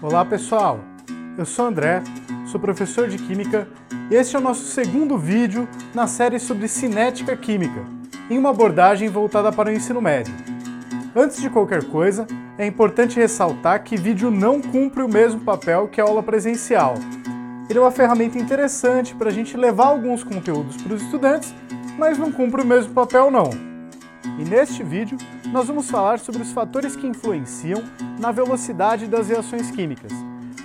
Olá pessoal, eu sou André, sou professor de Química e este é o nosso segundo vídeo na série sobre cinética química, em uma abordagem voltada para o ensino médio. Antes de qualquer coisa, é importante ressaltar que vídeo não cumpre o mesmo papel que a aula presencial. Ele é uma ferramenta interessante para a gente levar alguns conteúdos para os estudantes, mas não cumpre o mesmo papel não. E neste vídeo, nós vamos falar sobre os fatores que influenciam na velocidade das reações químicas,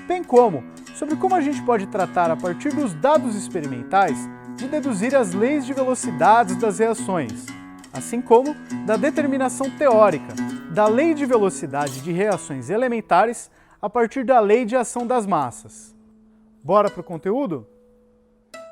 bem como sobre como a gente pode tratar, a partir dos dados experimentais, de deduzir as leis de velocidades das reações, assim como da determinação teórica da lei de velocidade de reações elementares a partir da lei de ação das massas. Bora para o conteúdo?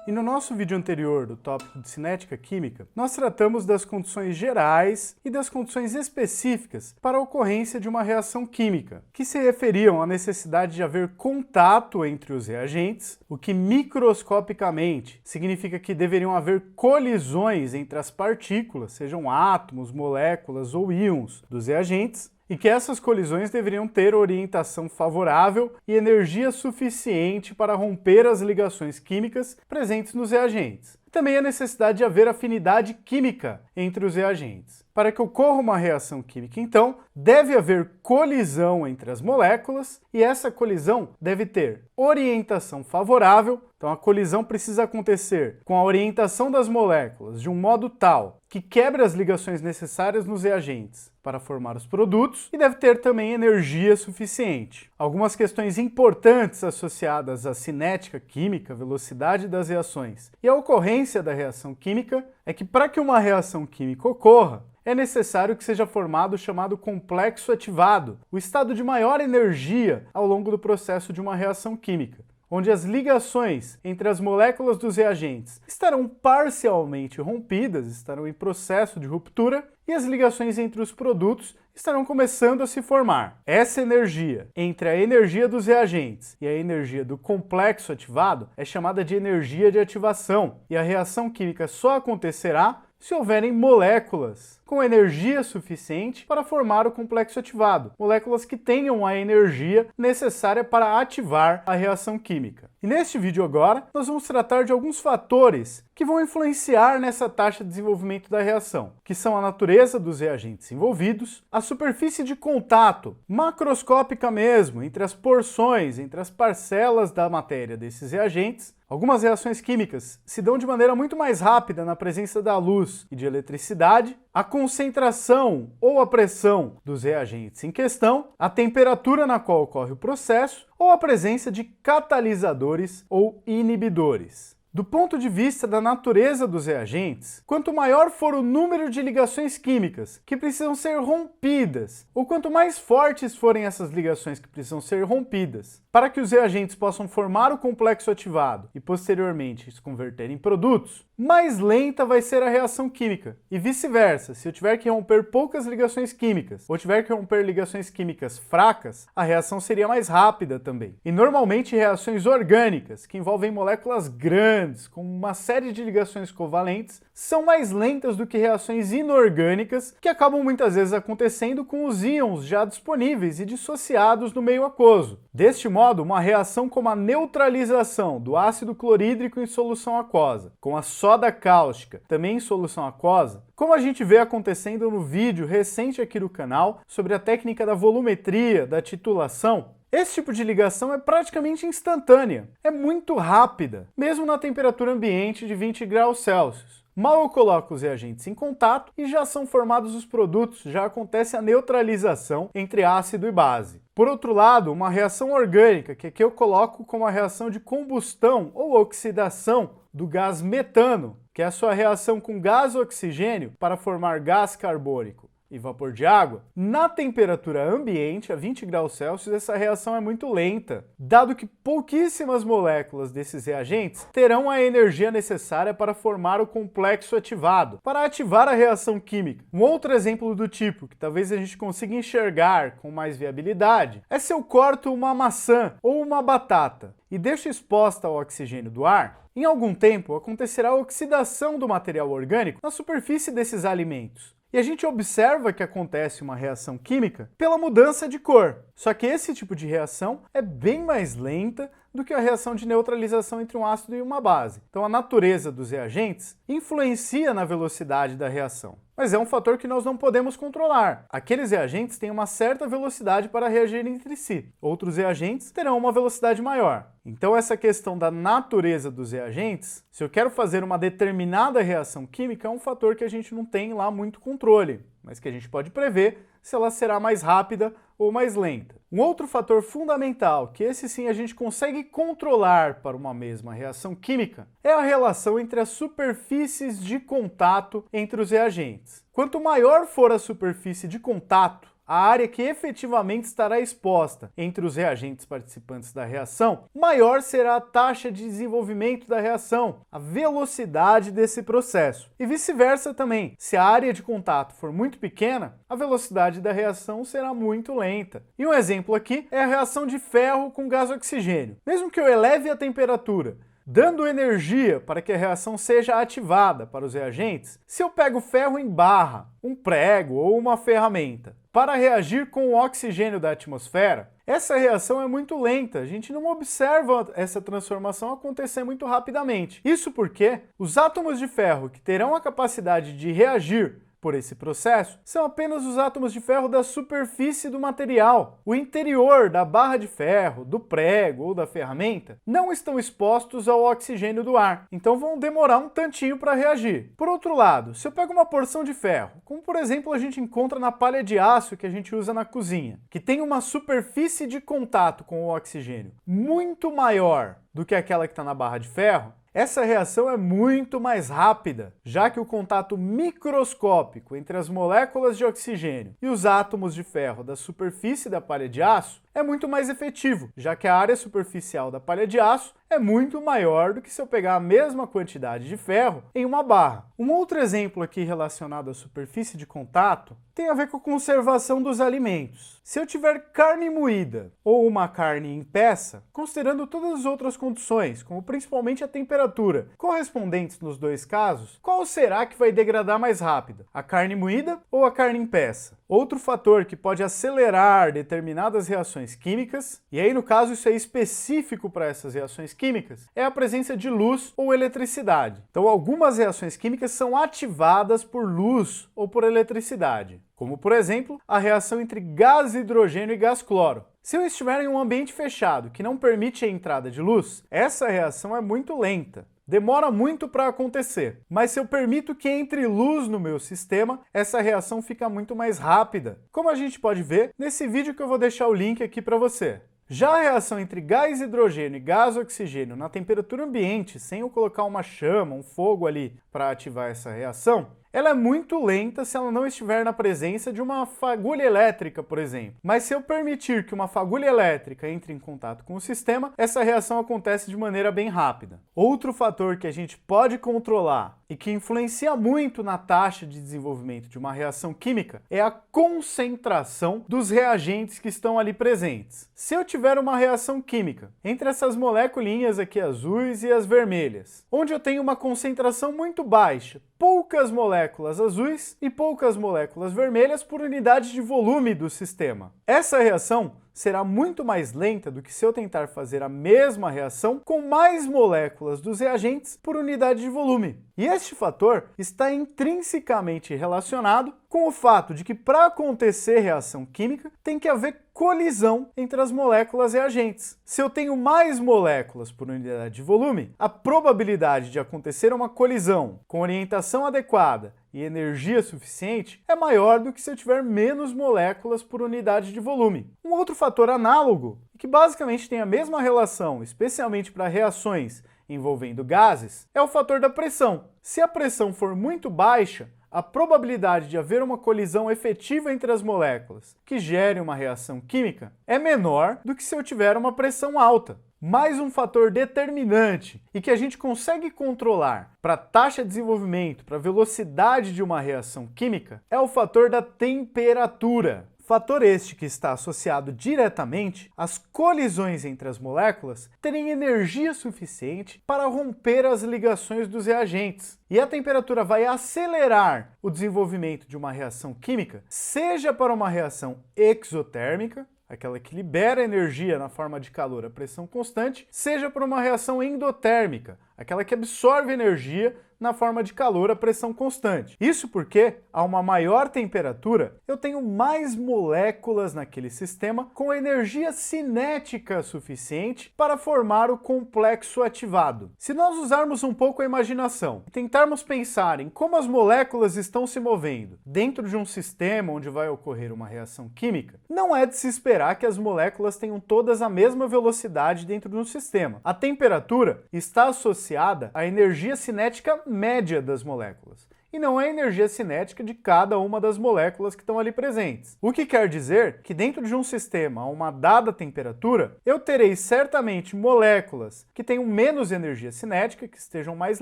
E no nosso vídeo anterior do tópico de cinética química, nós tratamos das condições gerais e das condições específicas para a ocorrência de uma reação química, que se referiam à necessidade de haver contato entre os reagentes, o que microscopicamente significa que deveriam haver colisões entre as partículas, sejam átomos, moléculas ou íons dos reagentes, e que essas colisões deveriam ter orientação favorável e energia suficiente para romper as ligações químicas presentes nos reagentes. Também a necessidade de haver afinidade química entre os reagentes. Para que ocorra uma reação química, então, deve haver colisão entre as moléculas e essa colisão deve ter orientação favorável. Então a colisão precisa acontecer com a orientação das moléculas de um modo tal que quebre as ligações necessárias nos reagentes para formar os produtos e deve ter também energia suficiente. Algumas questões importantes associadas à cinética química, velocidade das reações e a ocorrência da reação química é que para que uma reação química ocorra, é necessário que seja formado o chamado complexo ativado, o estado de maior energia ao longo do processo de uma reação química, onde as ligações entre as moléculas dos reagentes estarão parcialmente rompidas, estarão em processo de ruptura, e as ligações entre os produtos estarão começando a se formar. Essa energia entre a energia dos reagentes e a energia do complexo ativado é chamada de energia de ativação, e a reação química só acontecerá se houverem moléculas com energia suficiente para formar o complexo ativado, moléculas que tenham a energia necessária para ativar a reação química. E neste vídeo agora, nós vamos tratar de alguns fatores que vão influenciar nessa taxa de desenvolvimento da reação, que são a natureza dos reagentes envolvidos, a superfície de contato, macroscópica mesmo, entre as porções, entre as parcelas da matéria desses reagentes. Algumas reações químicas se dão de maneira muito mais rápida na presença da luz e de eletricidade, a concentração ou a pressão dos reagentes em questão, a temperatura na qual ocorre o processo ou a presença de catalisadores ou inibidores. Do ponto de vista da natureza dos reagentes, quanto maior for o número de ligações químicas que precisam ser rompidas, ou quanto mais fortes forem essas ligações que precisam ser rompidas, para que os reagentes possam formar o complexo ativado e posteriormente se converter em produtos, mais lenta vai ser a reação química. E vice-versa, se eu tiver que romper poucas ligações químicas ou tiver que romper ligações químicas fracas, a reação seria mais rápida também. E normalmente reações orgânicas, que envolvem moléculas grandes, com uma série de ligações covalentes, são mais lentas do que reações inorgânicas, que acabam muitas vezes acontecendo com os íons já disponíveis e dissociados no meio aquoso. Deste modo, uma reação como a neutralização do ácido clorídrico em solução aquosa, com a soda cáustica também em solução aquosa, como a gente vê acontecendo no vídeo recente aqui do canal sobre a técnica da volumetria, da titulação, esse tipo de ligação é praticamente instantânea, é muito rápida, mesmo na temperatura ambiente de 20 graus Celsius. Mal eu coloco os reagentes em contato e já são formados os produtos, já acontece a neutralização entre ácido e base. Por outro lado, uma reação orgânica, que aqui eu coloco como a reação de combustão ou oxidação do gás metano, que é a sua reação com gás oxigênio para formar gás carbônico e vapor de água, na temperatura ambiente, a 20 graus Celsius, essa reação é muito lenta, dado que pouquíssimas moléculas desses reagentes terão a energia necessária para formar o complexo ativado, para ativar a reação química. Um outro exemplo do tipo, que talvez a gente consiga enxergar com mais viabilidade, é se eu corto uma maçã ou uma batata e deixo exposta ao oxigênio do ar. Em algum tempo acontecerá a oxidação do material orgânico na superfície desses alimentos. E a gente observa que acontece uma reação química pela mudança de cor. Só que esse tipo de reação é bem mais lenta do que a reação de neutralização entre um ácido e uma base. Então a natureza dos reagentes influencia na velocidade da reação. Mas é um fator que nós não podemos controlar. Aqueles reagentes têm uma certa velocidade para reagir entre si. Outros reagentes terão uma velocidade maior. Então essa questão da natureza dos reagentes, se eu quero fazer uma determinada reação química, é um fator que a gente não tem lá muito controle, mas que a gente pode prever se ela será mais rápida ou mais lenta. Um outro fator fundamental, que esse sim a gente consegue controlar para uma mesma reação química, é a relação entre as superfícies de contato entre os reagentes. Quanto maior for a superfície de contato, a área que efetivamente estará exposta entre os reagentes participantes da reação, maior será a taxa de desenvolvimento da reação, a velocidade desse processo. E vice-versa também. Se a área de contato for muito pequena, a velocidade da reação será muito lenta. E um exemplo aqui é a reação de ferro com gás oxigênio. Mesmo que eu eleve a temperatura, dando energia para que a reação seja ativada para os reagentes, se eu pego ferro em barra, um prego ou uma ferramenta, para reagir com o oxigênio da atmosfera, essa reação é muito lenta, a gente não observa essa transformação acontecer muito rapidamente. Isso porque os átomos de ferro que terão a capacidade de reagir por esse processo são apenas os átomos de ferro da superfície do material. O interior da barra de ferro, do prego ou da ferramenta não estão expostos ao oxigênio do ar, então vão demorar um tantinho para reagir. Por outro lado, se eu pego uma porção de ferro, como por exemplo a gente encontra na palha de aço que a gente usa na cozinha, que tem uma superfície de contato com o oxigênio muito maior do que aquela que está na barra de ferro, essa reação é muito mais rápida, já que o contato microscópico entre as moléculas de oxigênio e os átomos de ferro da superfície da palha de aço é muito mais efetivo, já que a área superficial da palha de aço é muito maior do que se eu pegar a mesma quantidade de ferro em uma barra. Um outro exemplo aqui relacionado à superfície de contato tem a ver com a conservação dos alimentos. Se eu tiver carne moída ou uma carne em peça, considerando todas as outras condições, como principalmente a temperatura, correspondentes nos dois casos, qual será que vai degradar mais rápido? A carne moída ou a carne em peça? Outro fator que pode acelerar determinadas reações químicas, e aí no caso isso é específico para essas reações químicas, é a presença de luz ou eletricidade. Então algumas reações químicas são ativadas por luz ou por eletricidade, como por exemplo a reação entre gás hidrogênio e gás cloro. Se eu estiver em um ambiente fechado que não permite a entrada de luz, essa reação é muito lenta. Demora muito para acontecer, mas se eu permito que entre luz no meu sistema, essa reação fica muito mais rápida, como a gente pode ver nesse vídeo que eu vou deixar o link aqui para você. Já a reação entre gás hidrogênio e gás oxigênio na temperatura ambiente, sem eu colocar uma chama, um fogo ali para ativar essa reação, ela é muito lenta se ela não estiver na presença de uma fagulha elétrica, por exemplo. Mas se eu permitir que uma fagulha elétrica entre em contato com o sistema, essa reação acontece de maneira bem rápida. Outro fator que a gente pode controlar e que influencia muito na taxa de desenvolvimento de uma reação química é a concentração dos reagentes que estão ali presentes. Se eu tiver uma reação química entre essas moleculinhas aqui azuis e as vermelhas, onde eu tenho uma concentração muito baixa, poucas moléculas azuis e poucas moléculas vermelhas por unidade de volume do sistema. Essa reação será muito mais lenta do que se eu tentar fazer a mesma reação com mais moléculas dos reagentes por unidade de volume. E este fator está intrinsecamente relacionado com o fato de que para acontecer reação química tem que haver colisão entre as moléculas reagentes. Se eu tenho mais moléculas por unidade de volume, a probabilidade de acontecer uma colisão com orientação adequada e energia suficiente é maior do que se eu tiver menos moléculas por unidade de volume. Um outro fator análogo, que basicamente tem a mesma relação, especialmente para reações envolvendo gases, é o fator da pressão. Se a pressão for muito baixa, a probabilidade de haver uma colisão efetiva entre as moléculas que gere uma reação química é menor do que se eu tiver uma pressão alta. Mais um fator determinante e que a gente consegue controlar para a taxa de desenvolvimento, para a velocidade de uma reação química, é o fator da temperatura. Fator este que está associado diretamente às colisões entre as moléculas terem energia suficiente para romper as ligações dos reagentes. E a temperatura vai acelerar o desenvolvimento de uma reação química, seja para uma reação exotérmica, aquela que libera energia na forma de calor a pressão constante, seja por uma reação endotérmica, aquela que absorve energia na forma de calor a pressão constante. Isso porque, a uma maior temperatura, eu tenho mais moléculas naquele sistema com energia cinética suficiente para formar o complexo ativado. Se nós usarmos um pouco a imaginação e tentarmos pensar em como as moléculas estão se movendo dentro de um sistema onde vai ocorrer uma reação química, não é de se esperar que as moléculas tenham todas a mesma velocidade dentro de um sistema. A temperatura está associada à energia cinética média das moléculas, e não é a energia cinética de cada uma das moléculas que estão ali presentes. O que quer dizer que dentro de um sistema a uma dada temperatura, eu terei certamente moléculas que tenham menos energia cinética, que estejam mais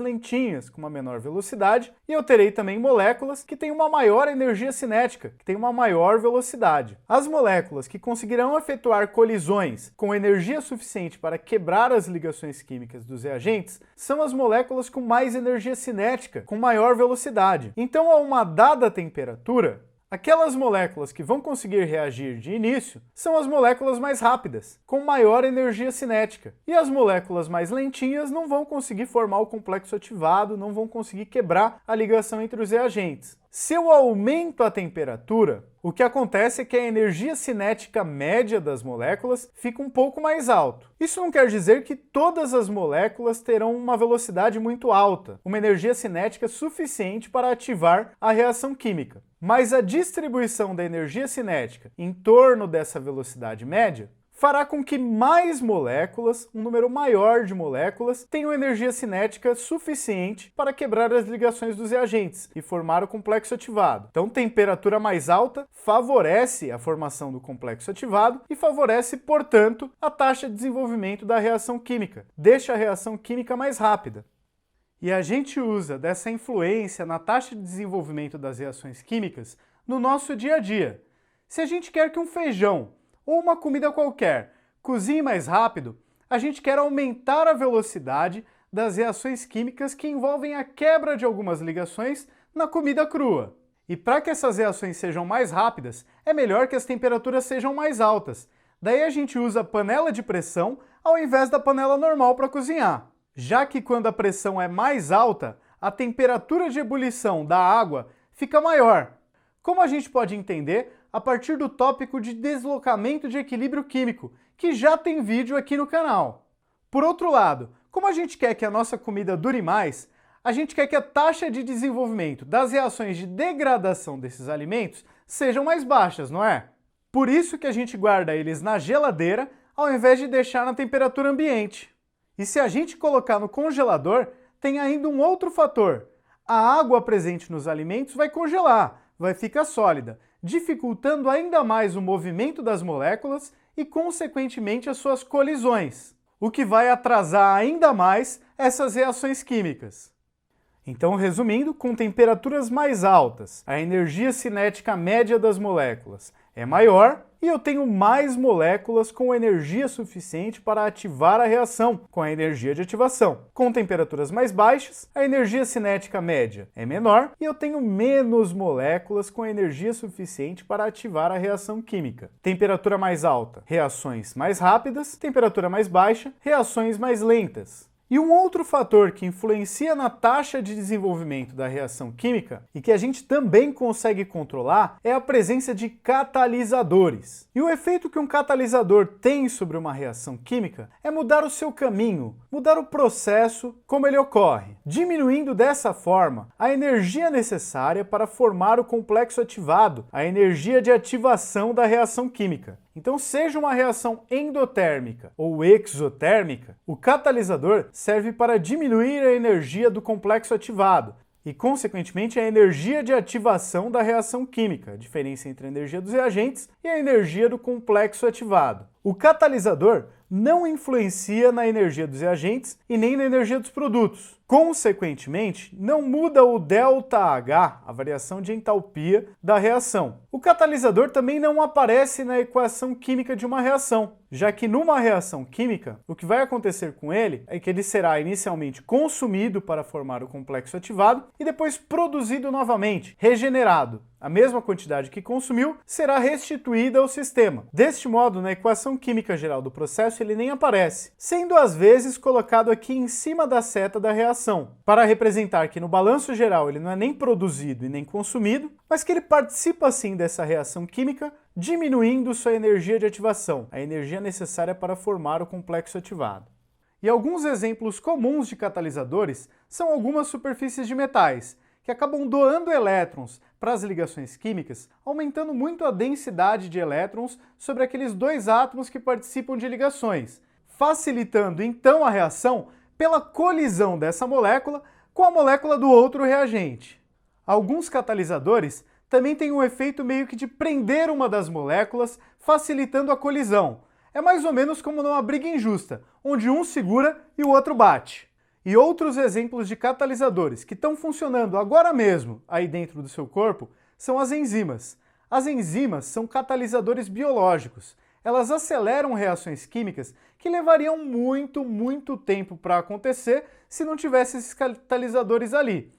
lentinhas, com uma menor velocidade, e eu terei também moléculas que têm uma maior energia cinética, que têm uma maior velocidade. As moléculas que conseguirão efetuar colisões com energia suficiente para quebrar as ligações químicas dos reagentes são as moléculas com mais energia cinética, com maior velocidade. Então, a uma dada temperatura, aquelas moléculas que vão conseguir reagir de início são as moléculas mais rápidas, com maior energia cinética. E as moléculas mais lentinhas não vão conseguir formar o complexo ativado, não vão conseguir quebrar a ligação entre os reagentes. Se eu aumento a temperatura, o que acontece é que a energia cinética média das moléculas fica um pouco mais alta. Isso não quer dizer que todas as moléculas terão uma velocidade muito alta, uma energia cinética suficiente para ativar a reação química. Mas a distribuição da energia cinética em torno dessa velocidade média fará com que mais moléculas, um número maior de moléculas, tenham energia cinética suficiente para quebrar as ligações dos reagentes e formar o complexo ativado. Então, temperatura mais alta favorece a formação do complexo ativado e favorece, portanto, a taxa de desenvolvimento da reação química, deixa a reação química mais rápida. E a gente usa dessa influência na taxa de desenvolvimento das reações químicas no nosso dia a dia. Se a gente quer que um feijão ou uma comida qualquer cozinhe mais rápido, a gente quer aumentar a velocidade das reações químicas que envolvem a quebra de algumas ligações na comida crua. E para que essas reações sejam mais rápidas, é melhor que as temperaturas sejam mais altas. Daí a gente usa a panela de pressão ao invés da panela normal para cozinhar. Já que quando a pressão é mais alta, a temperatura de ebulição da água fica maior. Como a gente pode entender a partir do tópico de deslocamento de equilíbrio químico, que já tem vídeo aqui no canal. Por outro lado, como a gente quer que a nossa comida dure mais, a gente quer que a taxa de desenvolvimento das reações de degradação desses alimentos sejam mais baixas, não é? Por isso que a gente guarda eles na geladeira ao invés de deixar na temperatura ambiente. E se a gente colocar no congelador, tem ainda um outro fator. A água presente nos alimentos vai congelar, vai ficar sólida, dificultando ainda mais o movimento das moléculas e, consequentemente, as suas colisões, o que vai atrasar ainda mais essas reações químicas. Então, resumindo, com temperaturas mais altas, a energia cinética média das moléculas é maior e eu tenho mais moléculas com energia suficiente para ativar a reação com a energia de ativação. Com temperaturas mais baixas, a energia cinética média é menor e eu tenho menos moléculas com energia suficiente para ativar a reação química. Temperatura mais alta, reações mais rápidas, temperatura mais baixa, reações mais lentas. E um outro fator que influencia na taxa de desenvolvimento da reação química e que a gente também consegue controlar é a presença de catalisadores. E o efeito que um catalisador tem sobre uma reação química é mudar o seu caminho, mudar o processo como ele ocorre, diminuindo dessa forma a energia necessária para formar o complexo ativado, a energia de ativação da reação química. Então, seja uma reação endotérmica ou exotérmica, o catalisador serve para diminuir a energia do complexo ativado e, consequentemente, a energia de ativação da reação química, a diferença entre a energia dos reagentes e a energia do complexo ativado. O catalisador não influencia na energia dos reagentes e nem na energia dos produtos. Consequentemente, não muda o ΔH, a variação de entalpia da reação. O catalisador também não aparece na equação química de uma reação, já que numa reação química, o que vai acontecer com ele é que ele será inicialmente consumido para formar o complexo ativado e depois produzido novamente, regenerado. A mesma quantidade que consumiu será restituída ao sistema. Deste modo, na equação química geral do processo, ele nem aparece, sendo às vezes colocado aqui em cima da seta da reação, para representar que no balanço geral ele não é nem produzido e nem consumido, mas que ele participa sim dessa reação química, diminuindo sua energia de ativação, a energia necessária para formar o complexo ativado. E alguns exemplos comuns de catalisadores são algumas superfícies de metais, que acabam doando elétrons para as ligações químicas, aumentando muito a densidade de elétrons sobre aqueles dois átomos que participam de ligações, facilitando então a reação pela colisão dessa molécula com a molécula do outro reagente. Alguns catalisadores também têm um efeito meio que de prender uma das moléculas, facilitando a colisão. É mais ou menos como numa briga injusta, onde um segura e o outro bate. E outros exemplos de catalisadores que estão funcionando agora mesmo aí dentro do seu corpo são as enzimas. As enzimas são catalisadores biológicos. Elas aceleram reações químicas que levariam muito tempo para acontecer se não tivesse esses catalisadores ali,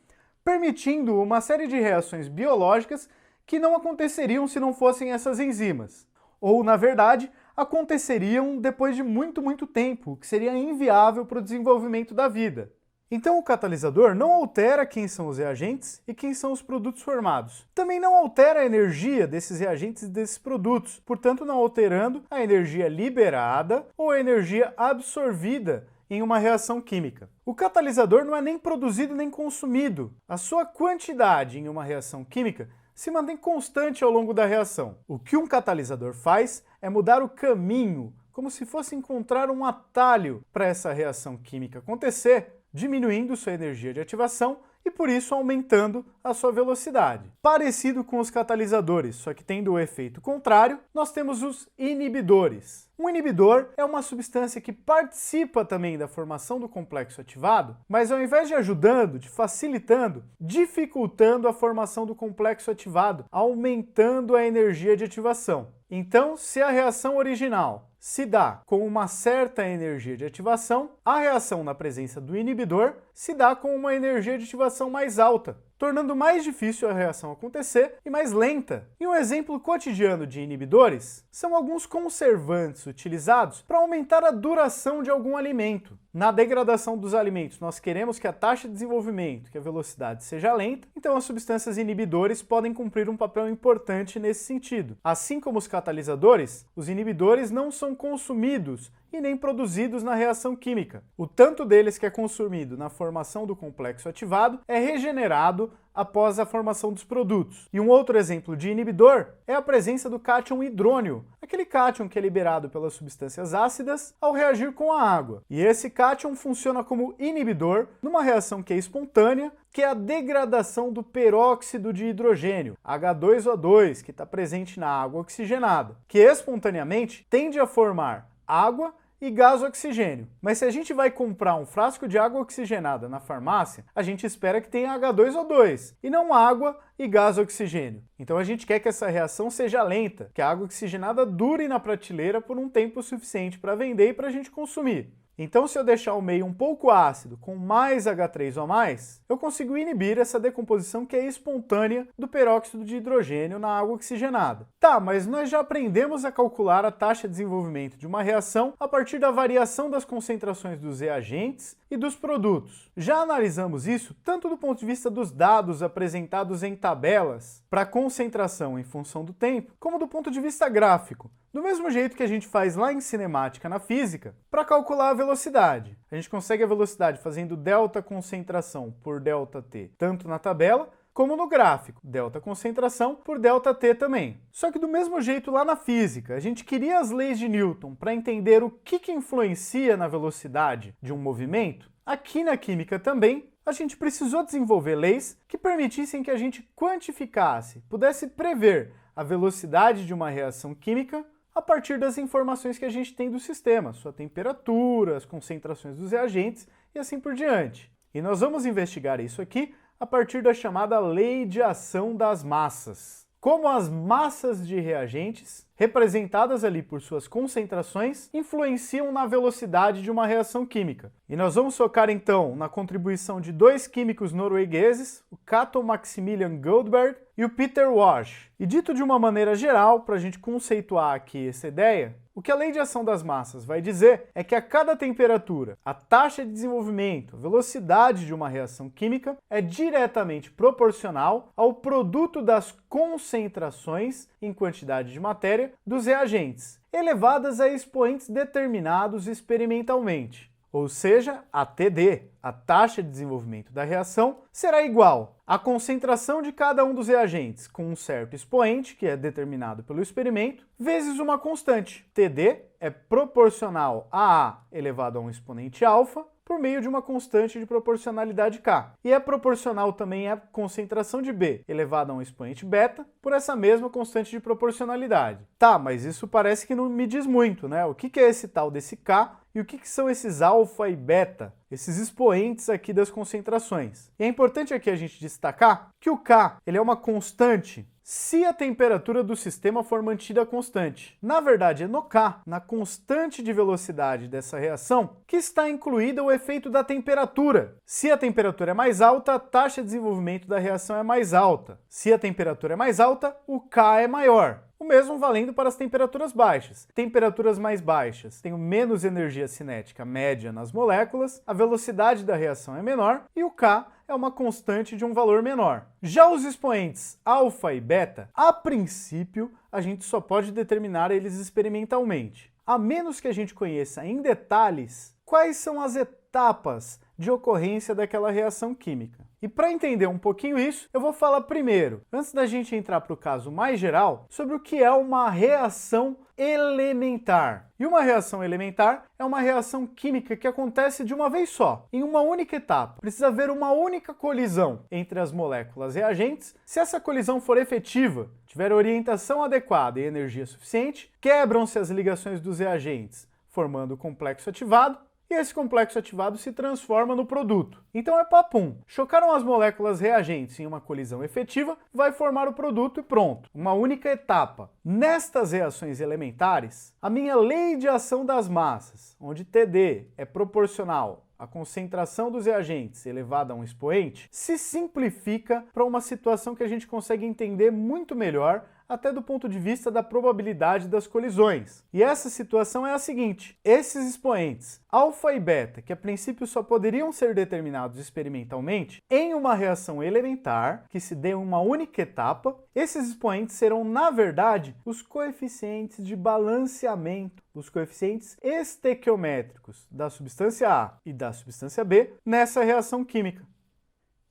permitindo uma série de reações biológicas que não aconteceriam se não fossem essas enzimas. Ou, na verdade, aconteceriam depois de muito tempo, o que seria inviável para o desenvolvimento da vida. Então o catalisador não altera quem são os reagentes e quem são os produtos formados. Também não altera a energia desses reagentes e desses produtos, portanto não alterando a energia liberada ou a energia absorvida em uma reação química. O catalisador não é nem produzido nem consumido. A sua quantidade em uma reação química se mantém constante ao longo da reação. O que um catalisador faz é mudar o caminho, como se fosse encontrar um atalho para essa reação química acontecer, diminuindo sua energia de ativação e por isso aumentando a sua velocidade. Parecido com os catalisadores, só que tendo o efeito contrário, nós temos os inibidores. Um inibidor é uma substância que participa também da formação do complexo ativado, mas ao invés de ajudando, de facilitando, dificultando a formação do complexo ativado, aumentando a energia de ativação. Então, se a reação original se dá com uma certa energia de ativação, a reação na presença do inibidor se dá com uma energia de ativação mais alta, tornando mais difícil a reação acontecer e mais lenta. E um exemplo cotidiano de inibidores são alguns conservantes utilizados para aumentar a duração de algum alimento. Na degradação dos alimentos, nós queremos que a taxa de desenvolvimento, que a velocidade seja lenta, então as substâncias inibidores podem cumprir um papel importante nesse sentido. Assim como os catalisadores, os inibidores não são consumidos e nem produzidos na reação química. O tanto deles que é consumido na formação do complexo ativado é regenerado após a formação dos produtos. E um outro exemplo de inibidor é a presença do cátion hidrônio, aquele cátion que é liberado pelas substâncias ácidas ao reagir com a água. E esse cátion funciona como inibidor numa reação que é espontânea, que é a degradação do peróxido de hidrogênio, H2O2, que está presente na água oxigenada, que espontaneamente tende a formar água e gás oxigênio. Mas se a gente vai comprar um frasco de água oxigenada na farmácia, a gente espera que tenha H2O2 e não água e gás oxigênio. Então a gente quer que essa reação seja lenta, que a água oxigenada dure na prateleira por um tempo suficiente para vender e para a gente consumir. Então, se eu deixar o meio um pouco ácido, com mais H3O+, eu consigo inibir essa decomposição que é espontânea do peróxido de hidrogênio na água oxigenada. Tá, mas nós já aprendemos a calcular a taxa de desenvolvimento de uma reação a partir da variação das concentrações dos reagentes e dos produtos. Já analisamos isso tanto do ponto de vista dos dados apresentados em tabelas para concentração em função do tempo, como do ponto de vista gráfico. Do mesmo jeito que a gente faz lá em cinemática na física, para calcular a velocidade. A gente consegue a velocidade fazendo delta concentração por delta t, tanto na tabela como no gráfico, delta concentração por delta t também. Só que do mesmo jeito lá na física, a gente queria as leis de Newton para entender o que influencia na velocidade de um movimento. Aqui na química também, a gente precisou desenvolver leis que permitissem que a gente quantificasse, pudesse prever a velocidade de uma reação química a partir das informações que a gente tem do sistema, sua temperatura, as concentrações dos reagentes e assim por diante. E nós vamos investigar isso aqui a partir da chamada lei de ação das massas. Como as massas de reagentes, representadas ali por suas concentrações, influenciam na velocidade de uma reação química. E nós vamos focar então na contribuição de dois químicos noruegueses, o Cato Maximilian Goldberg e o Peter Wash. E dito de uma maneira geral, para a gente conceituar aqui essa ideia, o que a lei de ação das massas vai dizer é que a cada temperatura, a taxa de desenvolvimento, a velocidade de uma reação química é diretamente proporcional ao produto das concentrações em quantidade de matéria dos reagentes, elevadas a expoentes determinados experimentalmente. Ou seja, a TD, a taxa de desenvolvimento da reação, será igual à concentração de cada um dos reagentes com um certo expoente, que é determinado pelo experimento, vezes uma constante. TD é proporcional a A elevado a um expoente alfa, por meio de uma constante de proporcionalidade K. E é proporcional também à concentração de B, elevada a um expoente beta, por essa mesma constante de proporcionalidade. Tá, mas isso parece que não me diz muito, né? O que é esse tal desse K e o que são esses alfa e beta, esses expoentes aqui das concentrações? E é importante aqui a gente destacar que o K ele é uma constante se a temperatura do sistema for mantida constante. Na verdade, é no K, na constante de velocidade dessa reação, que está incluído o efeito da temperatura. Se a temperatura é mais alta, a taxa de desenvolvimento da reação é mais alta. Se a temperatura é mais alta, o K é maior. O mesmo valendo para as temperaturas baixas. Temperaturas mais baixas têm menos energia cinética média nas moléculas, a velocidade da reação é menor e o K é uma constante de um valor menor. Já os expoentes alfa e beta, a princípio, a gente só pode determinar eles experimentalmente, a menos que a gente conheça em detalhes quais são as etapas de ocorrência daquela reação química. E para entender um pouquinho isso, eu vou falar primeiro, antes da gente entrar para o caso mais geral, sobre o que é uma reação elementar. E uma reação elementar é uma reação química que acontece de uma vez só, em uma única etapa. Precisa haver uma única colisão entre as moléculas reagentes. Se essa colisão for efetiva, tiver orientação adequada e energia suficiente, quebram-se as ligações dos reagentes, formando o complexo ativado, e esse complexo ativado se transforma no produto. Então é papum. Chocaram as moléculas reagentes em uma colisão efetiva, vai formar o produto e pronto. Uma única etapa. Nestas reações elementares, a minha lei de ação das massas, onde TD é proporcional à concentração dos reagentes elevada a um expoente, se simplifica para uma situação que a gente consegue entender muito melhor até do ponto de vista da probabilidade das colisões. E essa situação é a seguinte: esses expoentes, alfa e beta, que a princípio só poderiam ser determinados experimentalmente, em uma reação elementar, que se dê em uma única etapa, esses expoentes serão, na verdade, os coeficientes de balanceamento, os coeficientes estequiométricos da substância A e da substância B nessa reação química.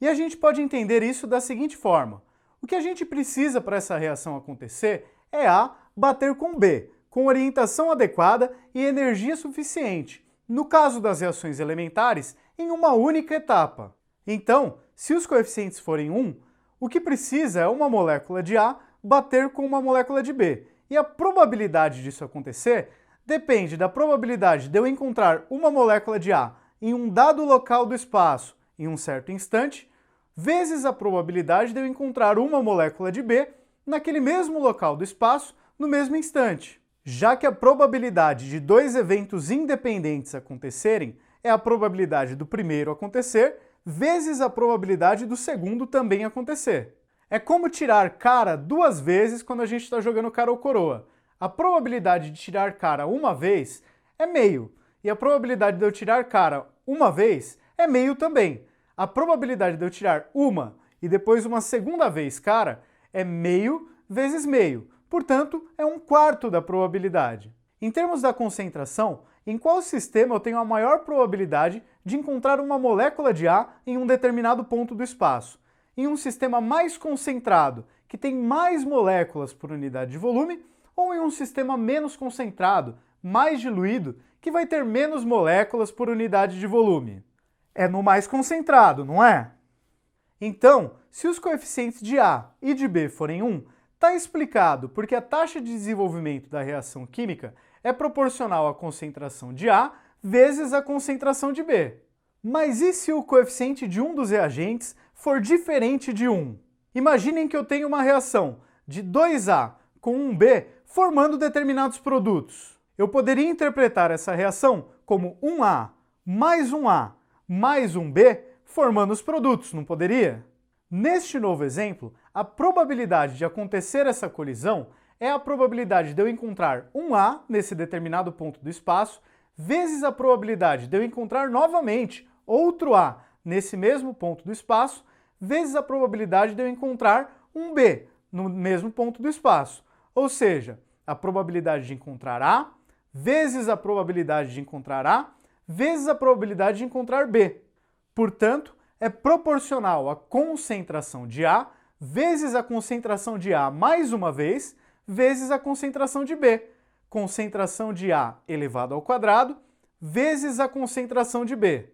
E a gente pode entender isso da seguinte forma: o que a gente precisa para essa reação acontecer é A bater com B, com orientação adequada e energia suficiente, no caso das reações elementares, em uma única etapa. Então, se os coeficientes forem 1, o que precisa é uma molécula de A bater com uma molécula de B. E a probabilidade disso acontecer depende da probabilidade de eu encontrar uma molécula de A em um dado local do espaço em um certo instante, vezes a probabilidade de eu encontrar uma molécula de B naquele mesmo local do espaço no mesmo instante. Já que a probabilidade de dois eventos independentes acontecerem é a probabilidade do primeiro acontecer vezes a probabilidade do segundo também acontecer. É como tirar cara duas vezes quando a gente está jogando cara ou coroa. A probabilidade de tirar cara uma vez é meio, e a probabilidade de eu tirar cara uma vez é meio também. A probabilidade de eu tirar uma e depois uma segunda vez cara é meio vezes meio, portanto é 1/4 da probabilidade. Em termos da concentração, em qual sistema eu tenho a maior probabilidade de encontrar uma molécula de A em um determinado ponto do espaço? Em um sistema mais concentrado, que tem mais moléculas por unidade de volume, ou em um sistema menos concentrado, mais diluído, que vai ter menos moléculas por unidade de volume? É no mais concentrado, não é? Então, se os coeficientes de A e de B forem 1, Está explicado porque a taxa de desenvolvimento da reação química é proporcional à concentração de A vezes a concentração de B. Mas e se o coeficiente de um dos reagentes for diferente de 1? Imaginem que eu tenho uma reação de 2A com 1B formando determinados produtos. Eu poderia interpretar essa reação como 1A mais 1A mais 1B formando os produtos, não poderia? Neste novo exemplo, a probabilidade de acontecer essa colisão é a probabilidade de eu encontrar 1A nesse determinado ponto do espaço vezes a probabilidade de eu encontrar novamente outro A nesse mesmo ponto do espaço vezes a probabilidade de eu encontrar um B no mesmo ponto do espaço. Ou seja, a probabilidade de encontrar A vezes a probabilidade de encontrar A vezes a probabilidade de encontrar B. Portanto, é proporcional à concentração de A vezes a concentração de A mais uma vez vezes a concentração de B. Concentração de A elevado ao quadrado vezes a concentração de B.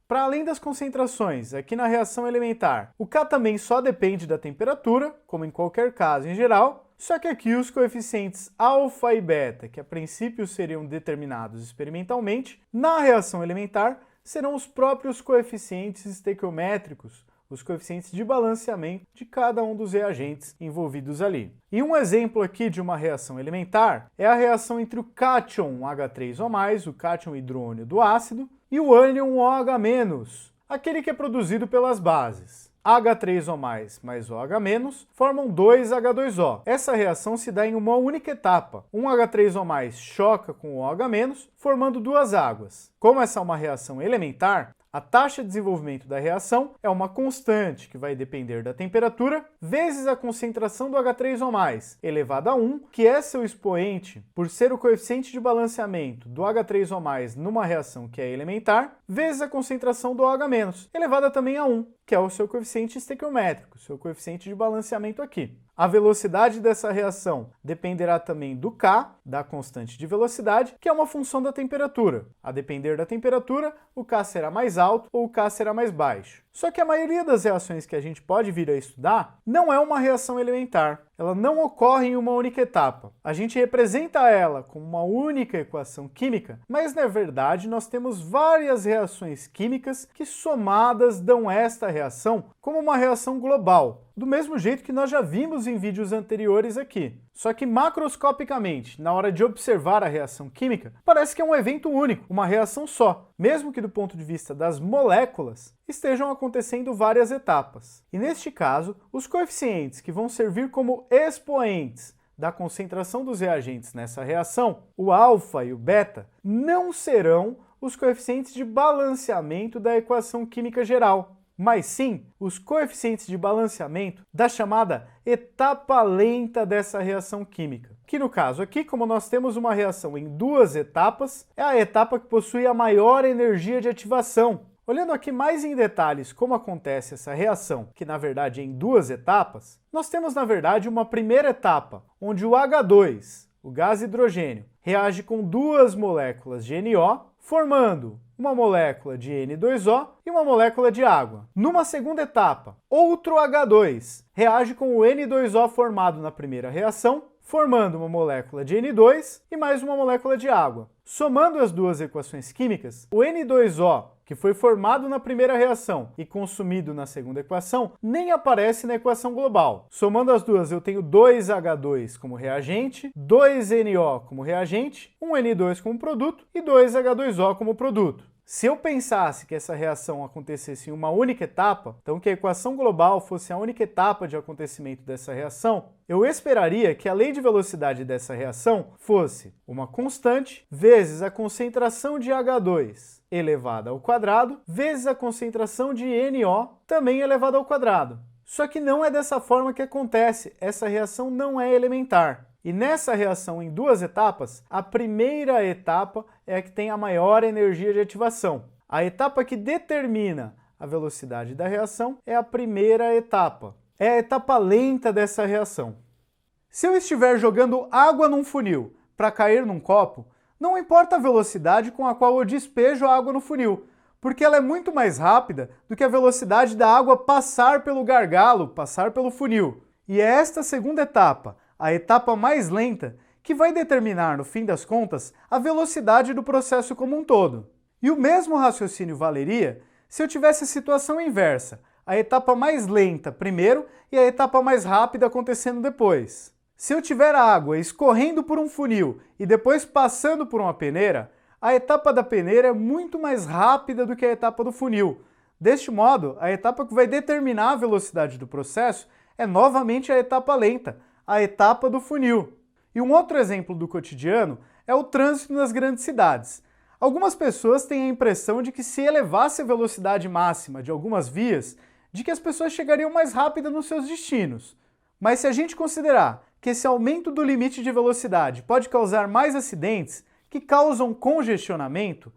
Para além das concentrações, aqui na reação elementar, o K também só depende da temperatura, como em qualquer caso em geral, só que aqui os coeficientes alfa e beta, que a princípio seriam determinados experimentalmente, na reação elementar serão os próprios coeficientes estequiométricos, os coeficientes de balanceamento de cada um dos reagentes envolvidos ali. E um exemplo aqui de uma reação elementar é a reação entre o cátion H3O+, o cátion hidrônio do ácido, e o ânion OH-, aquele que é produzido pelas bases. H3O+, mais OH- formam 2H2O. Essa reação se dá em uma única etapa. Um H3O+ choca com o OH-, formando duas águas. Como essa é uma reação elementar, a taxa de desenvolvimento da reação é uma constante que vai depender da temperatura vezes a concentração do H3O+, elevada a 1, que é seu expoente por ser o coeficiente de balanceamento do H3O+, numa reação que é elementar, vezes a concentração do OH-, elevada também a 1, que é o seu coeficiente estequiométrico, seu coeficiente de balanceamento aqui. A velocidade dessa reação dependerá também do K, da constante de velocidade, que é uma função da temperatura. A depender da temperatura, o K será mais alto ou o K será mais baixo. Só que a maioria das reações que a gente pode vir a estudar não é uma reação elementar. Ela não ocorre em uma única etapa. A gente representa ela como uma única equação química, mas na verdade nós temos várias reações químicas que somadas dão esta reação como uma reação global, do mesmo jeito que nós já vimos em vídeos anteriores aqui. Só que macroscopicamente, na hora de observar a reação química, parece que é um evento único, uma reação só, mesmo que do ponto de vista das moléculas estejam acontecendo várias etapas. E neste caso, os coeficientes que vão servir como expoentes da concentração dos reagentes nessa reação, o alfa e o beta, não serão os coeficientes de balanceamento da equação química geral, mas sim os coeficientes de balanceamento da chamada etapa lenta dessa reação química. Que no caso aqui, como nós temos uma reação em duas etapas, é a etapa que possui a maior energia de ativação. Olhando aqui mais em detalhes como acontece essa reação, que na verdade é em duas etapas, nós temos na verdade uma primeira etapa, onde o H2, o gás hidrogênio, reage com duas moléculas de NO, formando uma molécula de N2O e uma molécula de água. Numa segunda etapa, outro H2 reage com o N2O formado na primeira reação, formando uma molécula de N2 e mais uma molécula de água. Somando as duas equações químicas, o N2O, que foi formado na primeira reação e consumido na segunda equação, nem aparece na equação global. Somando as duas, eu tenho 2H2 como reagente, 2NO como reagente, um N2 como produto e 2H2O como produto. Se eu pensasse que essa reação acontecesse em uma única etapa, então que a equação global fosse a única etapa de acontecimento dessa reação, eu esperaria que a lei de velocidade dessa reação fosse uma constante vezes a concentração de H2 elevada ao quadrado vezes a concentração de NO também elevada ao quadrado. Só que não é dessa forma que acontece, essa reação não é elementar. E nessa reação em duas etapas, a primeira etapa é a que tem a maior energia de ativação. A etapa que determina a velocidade da reação é a primeira etapa. É a etapa lenta dessa reação. Se eu estiver jogando água num funil para cair num copo, não importa a velocidade com a qual eu despejo a água no funil, porque ela é muito mais rápida do que a velocidade da água passar pelo gargalo, passar pelo funil. E é esta segunda etapa, a etapa mais lenta, que vai determinar, no fim das contas, a velocidade do processo como um todo. E o mesmo raciocínio valeria se eu tivesse a situação inversa, a etapa mais lenta primeiro e a etapa mais rápida acontecendo depois. Se eu tiver a água escorrendo por um funil e depois passando por uma peneira, a etapa da peneira é muito mais rápida do que a etapa do funil. Deste modo, a etapa que vai determinar a velocidade do processo é novamente a etapa lenta, a etapa do funil. E um outro exemplo do cotidiano é o trânsito nas grandes cidades. Algumas pessoas têm a impressão de que se elevasse a velocidade máxima de algumas vias, de que as pessoas chegariam mais rápido nos seus destinos. Mas se a gente considerar que esse aumento do limite de velocidade pode causar mais acidentes, que causam congestionamento,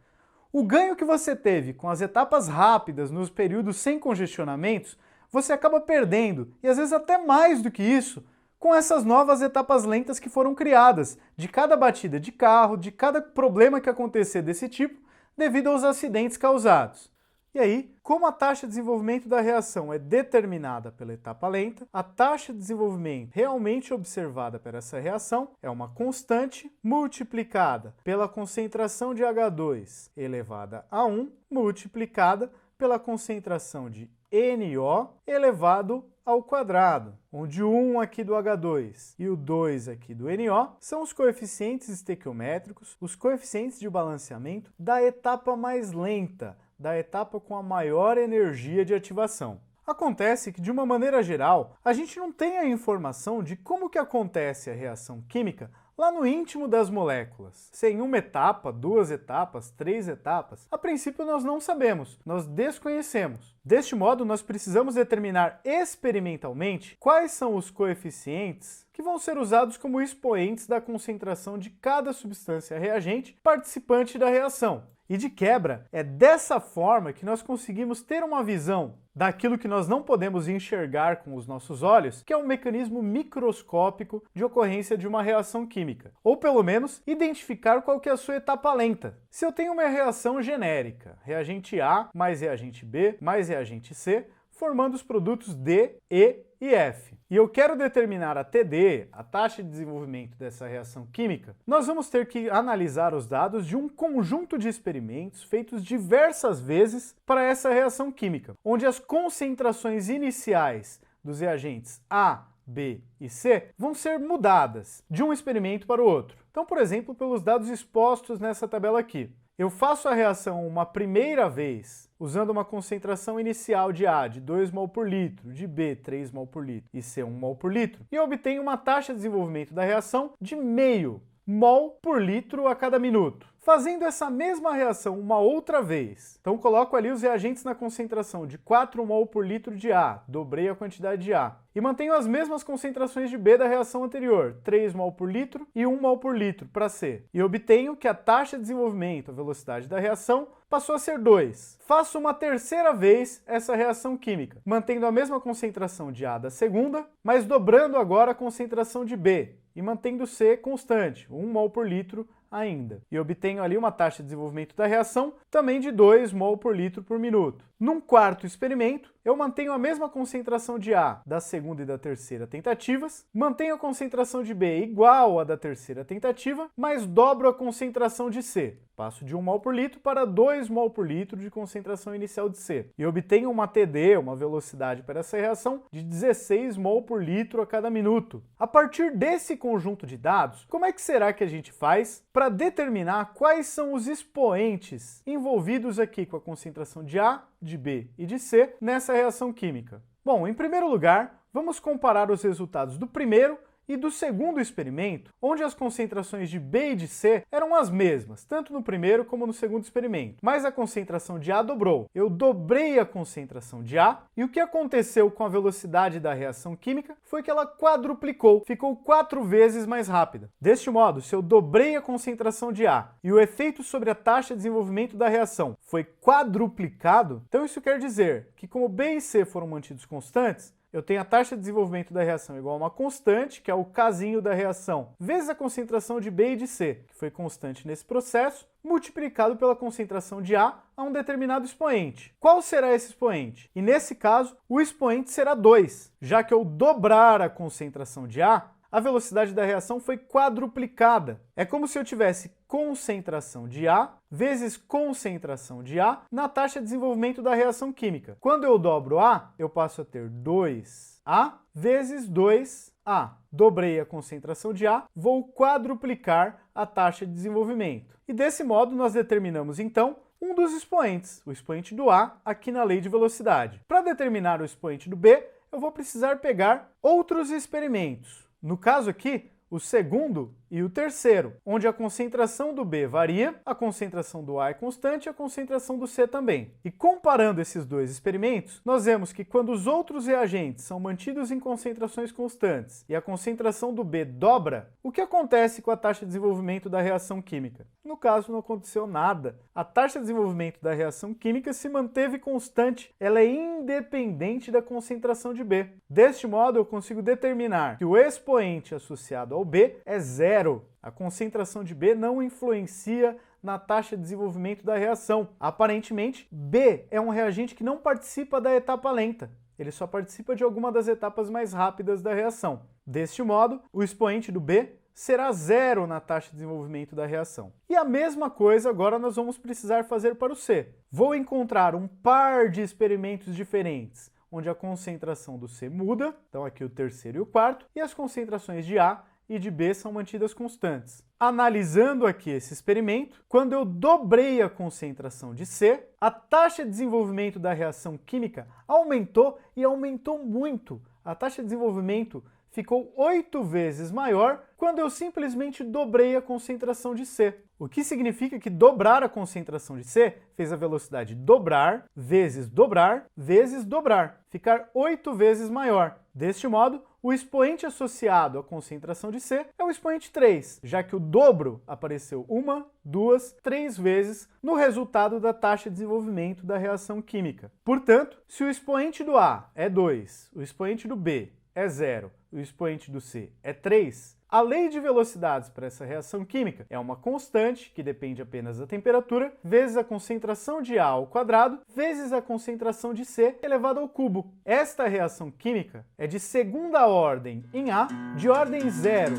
o ganho que você teve com as etapas rápidas nos períodos sem congestionamentos, você acaba perdendo, e às vezes até mais do que isso, com essas novas etapas lentas que foram criadas, de cada batida de carro, de cada problema que acontecer desse tipo, devido aos acidentes causados. E aí, como a taxa de desenvolvimento da reação é determinada pela etapa lenta, a taxa de desenvolvimento realmente observada por essa reação é uma constante multiplicada pela concentração de H2 elevada a 1 multiplicada pela concentração de NO elevado ao quadrado, onde o 1 aqui do H2 e o 2 aqui do NO são os coeficientes estequiométricos, os coeficientes de balanceamento da etapa mais lenta, da etapa com a maior energia de ativação. Acontece que, de uma maneira geral, a gente não tem a informação de como que acontece a reação química lá no íntimo das moléculas. Se em uma etapa, 2 etapas, 3 etapas, a princípio nós não sabemos, nós desconhecemos. Deste modo, nós precisamos determinar experimentalmente quais são os coeficientes que vão ser usados como expoentes da concentração de cada substância reagente participante da reação. E de quebra, é dessa forma que nós conseguimos ter uma visão daquilo que nós não podemos enxergar com os nossos olhos, que é um mecanismo microscópico de ocorrência de uma reação química. Ou pelo menos, identificar qual que é a sua etapa lenta. Se eu tenho uma reação genérica, reagente A mais reagente B mais reagente C, formando os produtos D, E e F. E eu quero determinar a TD, a taxa de desenvolvimento dessa reação química, nós vamos ter que analisar os dados de um conjunto de experimentos feitos diversas vezes para essa reação química, onde as concentrações iniciais dos reagentes A, B e C vão ser mudadas de um experimento para o outro. Então, por exemplo, pelos dados expostos nessa tabela aqui. Eu faço a reação uma primeira vez usando uma concentração inicial de A de 2 mol por litro, de B 3 mol por litro e C 1 mol por litro, e eu obtenho uma taxa de desenvolvimento da reação de meio mol por litro a cada minuto. Fazendo essa mesma reação uma outra vez, então coloco ali os reagentes na concentração de 4 mol por litro de A, dobrei a quantidade de A, e mantenho as mesmas concentrações de B da reação anterior, 3 mol por litro e 1 mol por litro para C, e obtenho que a taxa de desenvolvimento, a velocidade da reação, passou a ser 2. Faço uma terceira vez essa reação química, mantendo a mesma concentração de A da segunda, mas dobrando agora a concentração de B, e mantendo C constante, 1 mol por litro ainda. E obtenho ali uma taxa de desenvolvimento da reação também de 2 mol por litro por minuto. Num quarto experimento, eu mantenho a mesma concentração de A da segunda e da terceira tentativas, mantenho a concentração de B igual à da terceira tentativa, mas dobro a concentração de C. Passo de 1 mol por litro para 2 mol por litro de concentração inicial de C. E obtenho uma TD, uma velocidade para essa reação, de 16 mol por litro a cada minuto. A partir desse conjunto de dados, como é que será que a gente faz para determinar quais são os expoentes envolvidos aqui com a concentração de A, de B e de C nessa reação química? Bom, em primeiro lugar, vamos comparar os resultados do primeiro e do segundo experimento, onde as concentrações de B e de C eram as mesmas, tanto no primeiro como no segundo experimento, mas a concentração de A dobrou. Eu dobrei a concentração de A, e o que aconteceu com a velocidade da reação química foi que ela quadruplicou, ficou 4 vezes mais rápida. Deste modo, se eu dobrei a concentração de A e o efeito sobre a taxa de desenvolvimento da reação foi quadruplicado, então isso quer dizer que, como B e C foram mantidos constantes, eu tenho a taxa de desenvolvimento da reação igual a uma constante, que é o Kzinho da reação, vezes a concentração de B e de C, que foi constante nesse processo, multiplicado pela concentração de A a um determinado expoente. Qual será esse expoente? E nesse caso, o expoente será 2, já que ao dobrar a concentração de A velocidade da reação foi quadruplicada. É como se eu tivesse concentração de A vezes concentração de A na taxa de desenvolvimento da reação química. Quando eu dobro A, eu passo a ter 2A vezes 2A. Dobrei a concentração de A, vou quadruplicar a taxa de desenvolvimento. E desse modo nós determinamos então um dos expoentes, o expoente do A, aqui na lei de velocidade. Para determinar o expoente do B, eu vou precisar pegar outros experimentos. No caso aqui, o segundo e o terceiro, onde a concentração do B varia, a concentração do A é constante e a concentração do C também. E comparando esses dois experimentos, nós vemos que quando os outros reagentes são mantidos em concentrações constantes e a concentração do B dobra, o que acontece com a taxa de desenvolvimento da reação química? No caso, não aconteceu nada. A taxa de desenvolvimento da reação química se manteve constante, ela é independente da concentração de B. Deste modo, eu consigo determinar que o expoente associado ao B é zero. A concentração de B não influencia na taxa de desenvolvimento da reação. Aparentemente, B é um reagente que não participa da etapa lenta. Ele só participa de alguma das etapas mais rápidas da reação. Deste modo, o expoente do B será zero na taxa de desenvolvimento da reação. E a mesma coisa agora nós vamos precisar fazer para o C. Vou encontrar um par de experimentos diferentes, onde a concentração do C muda, então aqui o terceiro e o quarto, e as concentrações de A e de B são mantidas constantes. Analisando aqui esse experimento, quando eu dobrei a concentração de C, a taxa de desenvolvimento da reação química aumentou e aumentou muito. A taxa de desenvolvimento ficou 8 vezes maior quando eu simplesmente dobrei a concentração de C. O que significa que dobrar a concentração de C fez a velocidade dobrar, vezes dobrar, vezes dobrar, ficar 8 vezes maior. Deste modo, o expoente associado à concentração de C é o expoente 3, já que o dobro apareceu 1, 2, 3 vezes no resultado da taxa de desenvolvimento da reação química. Portanto, se o expoente do A é 2, o expoente do B é 0, o expoente do C é 3, a lei de velocidades para essa reação química é uma constante, que depende apenas da temperatura, vezes a concentração de A ao quadrado, vezes a concentração de C elevado ao cubo. Esta reação química é de segunda ordem em A, de ordem 0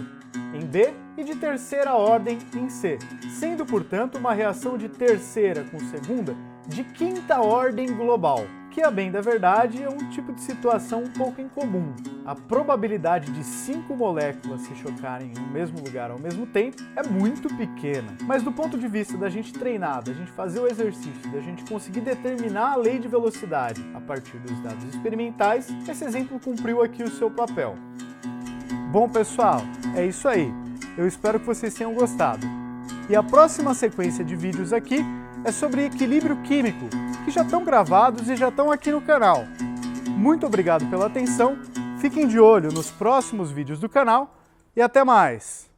em B e de terceira ordem em C, sendo, portanto, uma reação de terceira com segunda de quinta ordem global, que, a bem da verdade, é um tipo de situação um pouco incomum. A probabilidade de 5 moléculas se chocarem no mesmo lugar ao mesmo tempo é muito pequena. Mas do ponto de vista da gente treinar, da gente fazer o exercício, da gente conseguir determinar a lei de velocidade a partir dos dados experimentais, esse exemplo cumpriu aqui o seu papel. Bom, pessoal, é isso aí. Eu espero que vocês tenham gostado. E a próxima sequência de vídeos aqui é sobre equilíbrio químico, que já estão gravados e já estão aqui no canal. Muito obrigado pela atenção, fiquem de olho nos próximos vídeos do canal e até mais!